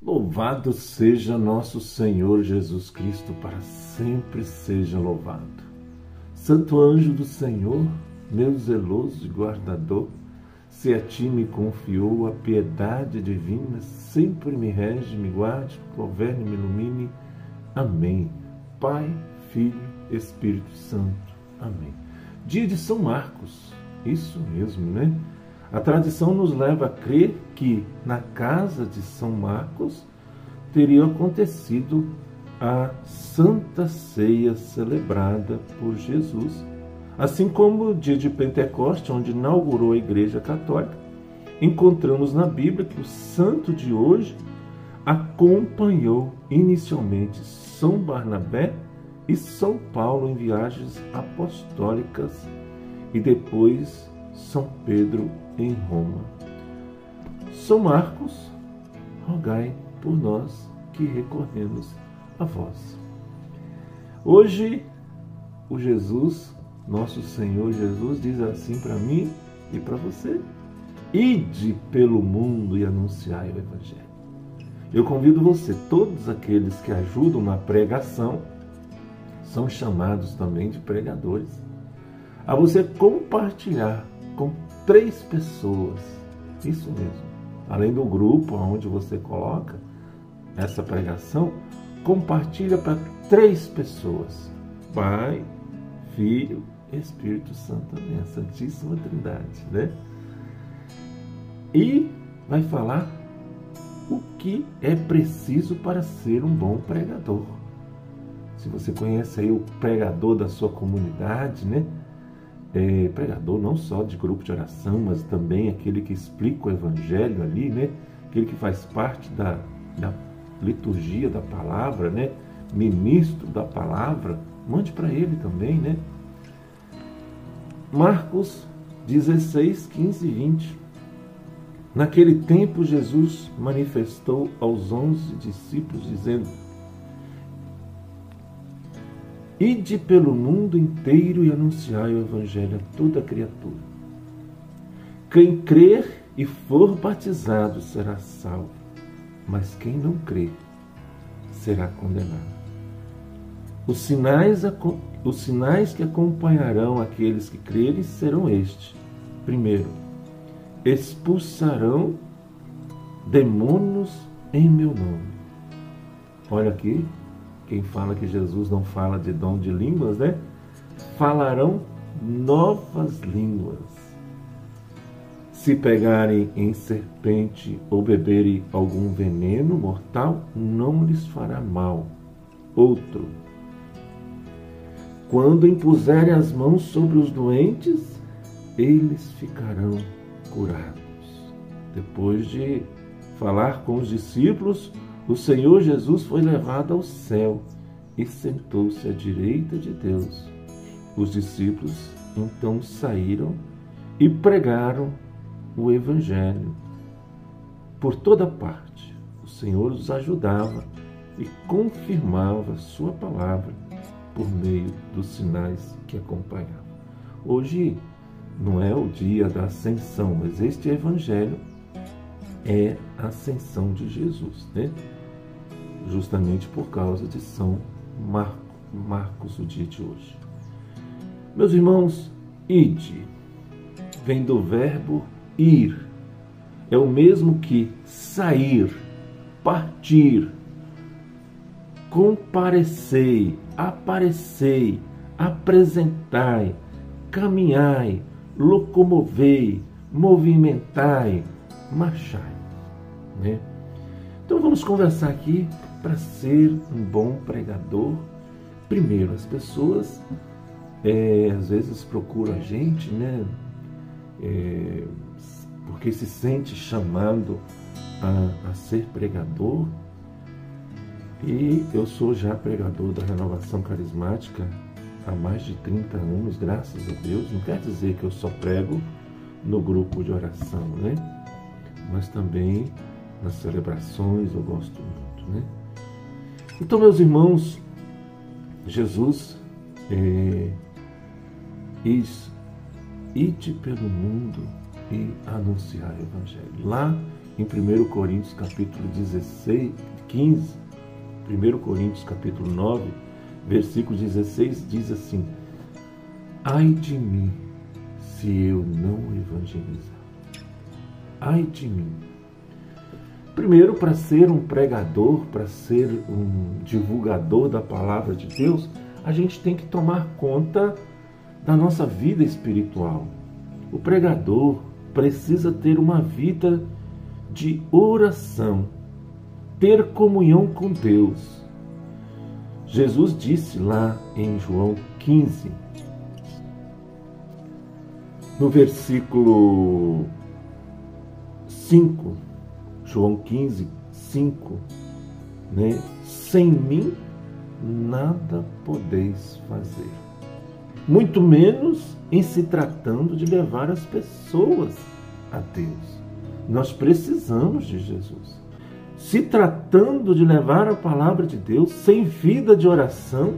Louvado seja nosso Senhor Jesus Cristo, para sempre seja louvado. Santo anjo do Senhor, meu zeloso e guardador, se a ti me confiou a piedade divina, sempre me rege, me guarde, governe, me ilumine. Amém. Pai, Filho, Espírito Santo. Amém. Dia de São Marcos. Isso mesmo, né? A tradição nos leva a crer que na casa de São Marcos teria acontecido a Santa Ceia celebrada por Jesus, assim como o dia de Pentecostes, onde inaugurou a Igreja Católica. Encontramos na Bíblia que o santo de hoje acompanhou inicialmente São Barnabé e São Paulo em viagens apostólicas e depois São Pedro em Roma. São Marcos, rogai por nós que recorremos a vós. Hoje, o Jesus, nosso Senhor Jesus, diz assim para mim e para você: ide pelo mundo e anunciai o Evangelho. Eu convido você, todos aqueles que ajudam na pregação, são chamados também de pregadores, a você compartilhar com 3 pessoas, isso mesmo, além do grupo onde você coloca essa pregação, compartilha para 3 pessoas, Pai, Filho, Espírito Santo, também, a Santíssima Trindade, né? E vai falar o que é preciso para ser um bom pregador. Se você conhece aí o pregador da sua comunidade, né? Pregador não só de grupo de oração, mas também aquele que explica o Evangelho ali, né? Aquele que faz parte da liturgia da palavra, né? Ministro da palavra, mande para ele também, né? Marcos 16, 15 e 20. Naquele tempo, Jesus manifestou aos 11 discípulos, dizendo: ide pelo mundo inteiro e anunciai o Evangelho a toda criatura. Quem crer e for batizado será salvo, mas quem não crer será condenado. Os sinais que acompanharão aqueles que crerem serão estes. Primeiro, expulsarão demônios em meu nome. Olha aqui, quem fala que Jesus não fala de dom de línguas, né? Falarão novas línguas. Se pegarem em serpente ou beberem algum veneno mortal, não lhes fará mal. Outro, quando impuserem as mãos sobre os doentes, eles ficarão curados. Depois de falar com os discípulos, o Senhor Jesus foi levado ao céu e sentou-se à direita de Deus. Os discípulos então saíram e pregaram o Evangelho por toda parte. O Senhor os ajudava e confirmava sua palavra por meio dos sinais que acompanhavam. Hoje não é o dia da ascensão, mas este Evangelho é a ascensão de Jesus, né? Justamente por causa de São Marcos, o dia de hoje. Meus irmãos, ide vem do verbo ir. É o mesmo que sair, partir, comparecei, aparecei, apresentai, caminhai, locomovei, movimentai, marchai, né? Então vamos conversar aqui para ser um bom pregador. Primeiro, as pessoas às vezes procuram a gente, né? Porque se sente chamado a ser pregador. E eu sou já pregador da Renovação Carismática há mais de 30 anos, graças a Deus. Não quer dizer que eu só prego no grupo de oração, né? Mas também nas celebrações eu gosto muito, né? Então, meus irmãos, Jesus diz: ide pelo mundo e anunciar o Evangelho. Lá em 1 Coríntios capítulo 15, 1 Coríntios capítulo 9, versículo 16, diz assim: ai de mim se eu não evangelizar. Ai de mim. Primeiro, para ser um pregador, para ser um divulgador da palavra de Deus, a gente tem que tomar conta da nossa vida espiritual. O pregador precisa ter uma vida de oração, ter comunhão com Deus. Jesus disse lá em João 15, no versículo 5, João 15, 5, né? Sem mim nada podeis fazer. Muito menos em se tratando de levar as pessoas a Deus. Nós precisamos de Jesus. Se tratando de levar a palavra de Deus, sem vida de oração,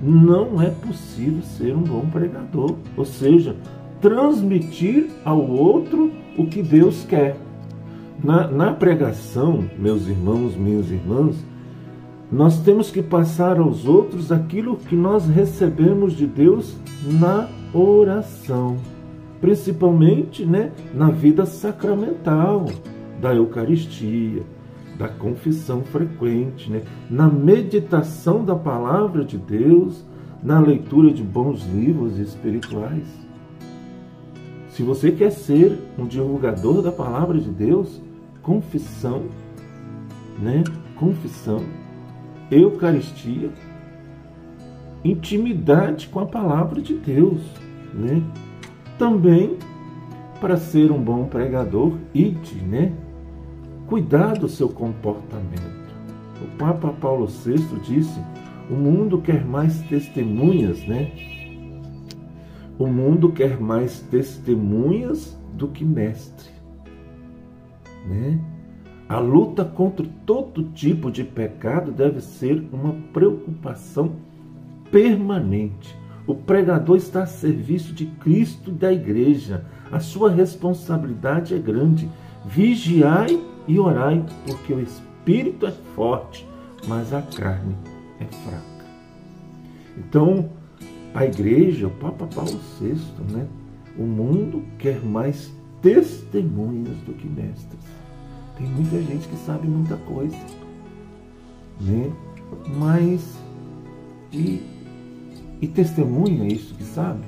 não é possível ser um bom pregador. Ou seja, transmitir ao outro o que Deus quer. Na pregação, meus irmãos, minhas irmãs, nós temos que passar aos outros aquilo que nós recebemos de Deus na oração. Principalmente, né, na vida sacramental, da Eucaristia, da confissão frequente, né, na meditação da palavra de Deus, na leitura de bons livros espirituais. Se você quer ser um divulgador da palavra de Deus, confissão, né? Confissão, Eucaristia, intimidade com a palavra de Deus, né? Também, para ser um bom pregador, ide, né? Cuidar do seu comportamento. O Papa Paulo VI disse: o mundo quer mais testemunhas, né? O mundo quer mais testemunhas do que mestre, né? A luta contra todo tipo de pecado deve ser uma preocupação permanente. O pregador está a serviço de Cristo e da Igreja. A sua responsabilidade é grande. Vigiai e orai, porque o espírito é forte, mas a carne é fraca. Então, a Igreja, o Papa Paulo VI, né? O mundo quer mais testemunhas do que mestres. Tem muita gente que sabe muita coisa, né? Mas e testemunha isso que sabe?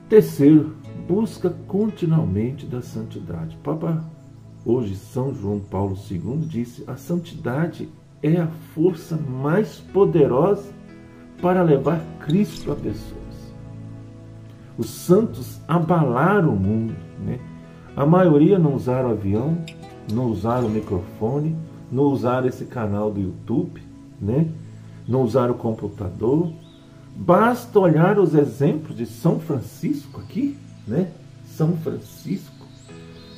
Terceiro, busca continuamente da santidade. Papa, hoje, São João Paulo II disse: a santidade é a força mais poderosa para levar Cristo a pessoas. Os santos abalaram o mundo, né? A maioria não usaram avião, não usaram microfone, não usaram esse canal do YouTube, né? Não usaram computador. Basta olhar os exemplos de São Francisco aqui, né? São Francisco,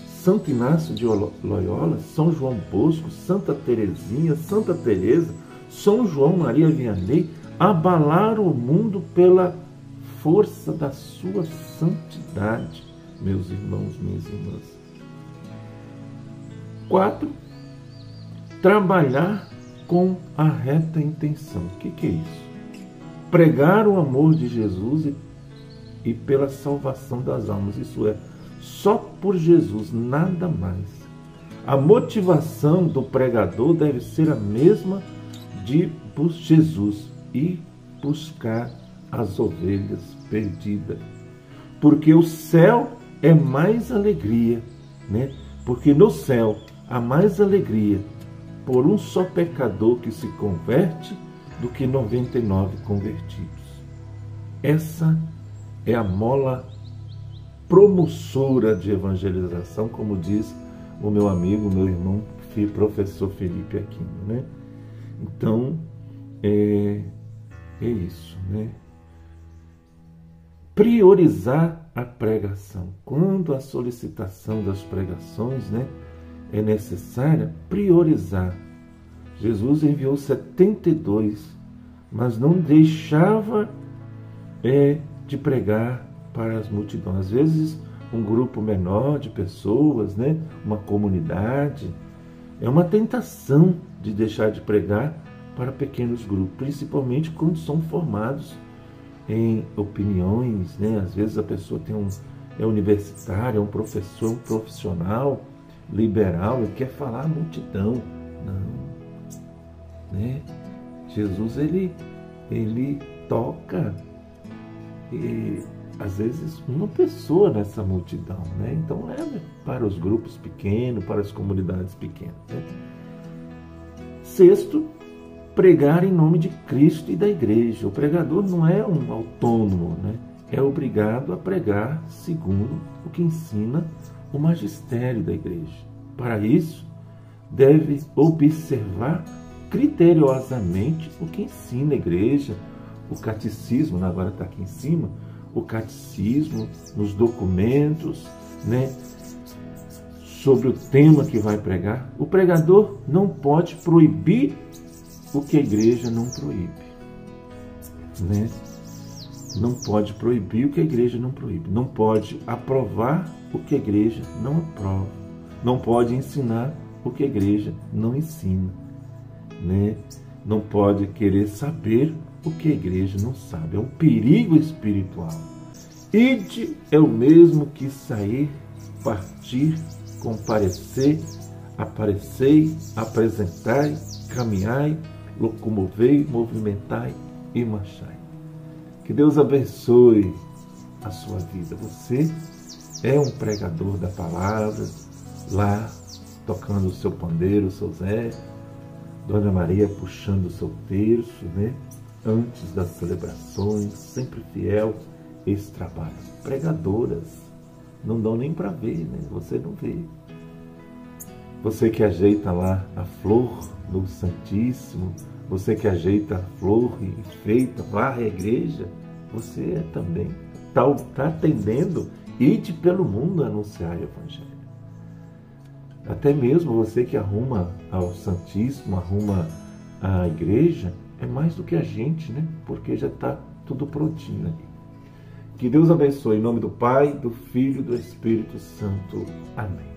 Santo Inácio de Loyola, São João Bosco, Santa Teresinha, Santa Teresa, São João Maria Vianney, abalaram o mundo pela força da sua santidade, meus irmãos, minhas irmãs. 4. Trabalhar com a reta intenção. O que é isso? Pregar o amor de Jesus e pela salvação das almas. Isso é, só por Jesus, nada mais. A motivação do pregador deve ser a mesma de Jesus e buscar as ovelhas perdidas. Porque o céu é mais alegria, né? Porque no céu há mais alegria por um só pecador que se converte do que 99 convertidos. Essa é a mola promotora de evangelização, como diz o meu amigo, meu irmão, professor Felipe Aquino, né? Então, é isso, né? Priorizar a pregação. Quando a solicitação das pregações, né, é necessária, priorizar. Jesus enviou 72, mas não deixava de pregar para as multidões. Às vezes um grupo menor de pessoas, né? Uma comunidade. É uma tentação de deixar de pregar para pequenos grupos, principalmente quando são formados em opiniões, né? Às vezes a pessoa é universitário, é um professor, um profissional liberal e quer falar à multidão. Não, né? Jesus, ele toca às vezes uma pessoa nessa multidão, né? Então leva para os grupos pequenos, para as comunidades pequenas, né? Sexto, pregar em nome de Cristo e da igreja. O pregador não é um autônomo, né? É obrigado a pregar segundo o que ensina o magistério da igreja. Para isso, deve observar criteriosamente o que ensina a igreja, o catecismo, agora está aqui em cima, o catecismo, nos documentos, né, sobre o tema que vai pregar. O pregador não pode proibir o que a igreja não proíbe, né? Não pode proibir o que a igreja não proíbe. Não pode aprovar o que a igreja não aprova. Não pode ensinar o que a igreja não ensina, né? Não pode querer saber o que a igreja não sabe. É um perigo espiritual. Ide é o mesmo que sair, partir, comparecer, aparecei, apresentai, caminhai, locomovei, movimentai e marchai. Que Deus abençoe a sua vida. Você é um pregador da palavra, lá tocando o seu pandeiro, o seu Zé, Dona Maria puxando o seu terço, né? Antes das celebrações, sempre fiel a esse trabalho. Pregadoras, não dão nem para ver, né? Você não vê. Você que ajeita lá a flor do Santíssimo, você que ajeita a flor e enfeita, varre a igreja, você é também. Está atendendo, ide pelo mundo anunciar o Evangelho. Até mesmo você que arruma ao Santíssimo, arruma a igreja, é mais do que a gente, né? Porque já está tudo prontinho ali. Que Deus abençoe. Em nome do Pai, do Filho e do Espírito Santo. Amém.